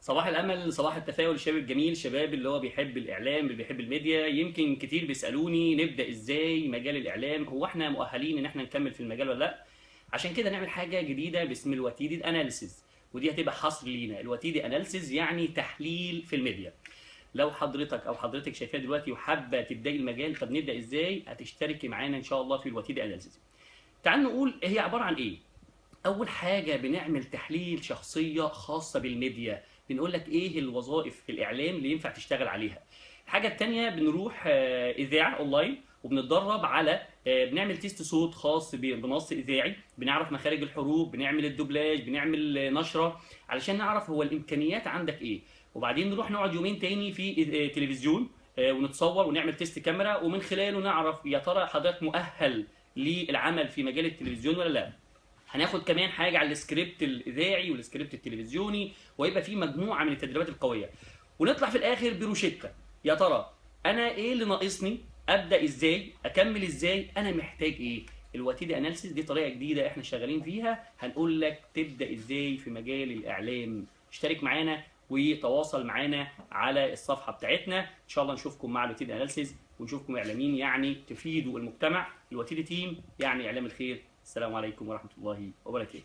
صباح الامل، صباح التفاؤل، الشباب الجميل، شباب اللي هو بيحب الاعلام، اللي بيحب الميديا. يمكن كتير بيسالوني نبدا ازاي مجال الاعلام، هو احنا مؤهلين ان احنا نكمل في المجال ولا لا؟ عشان كده نعمل حاجه جديده باسم الوتيدي اناليسيز، ودي هتبقى حصر لينا. الوتيدي اناليسيز يعني تحليل في الميديا. لو حضرتك او حضرتك شايفاها دلوقتي وحابه تبداي المجال، طب نبدا ازاي؟ هتشتركي معانا ان شاء الله في الوتيدي اناليسيز. تعال نقول هي عباره عن ايه. اول حاجه بنعمل تحليل شخصيه خاصه بالميديا، بنقول لك ايه الوظائف في الاعلام اللي ينفع تشتغل عليها. الحاجه التانية بنروح اذاعه اونلاين وبنتدرب على بنعمل تيست صوت خاص بنص اذاعي، بنعرف مخارج الحروف، بنعمل الدوبلاج، بنعمل نشره علشان نعرف هو الامكانيات عندك ايه. وبعدين نروح نقعد يومين تاني في تلفزيون ونتصور ونعمل تيست كاميرا، ومن خلاله نعرف يا ترى حضرتك مؤهل للعمل في مجال التلفزيون ولا لا. هناخد كمان حاجه على السكريبت الاذاعي والسكريبت التلفزيوني، ويبقى في مجموعه من التدريبات القويه. ونطلع في الاخر بروشته، يا ترى انا ايه اللي ناقصني، ابدا ازاي، اكمل ازاي، انا محتاج ايه. الوتيدي اناليسيس دي طريقه جديده احنا شغالين فيها، هنقول لك تبدا ازاي في مجال الاعلام. اشترك معانا وتواصل معانا على الصفحه بتاعتنا، ان شاء الله نشوفكم مع الوتيدي اناليسيس ونشوفكم اعلاميين يعني تفيدوا المجتمع. الوتيدي تيم يعني اعلام الخير. السلام عليكم ورحمه الله وبركاته.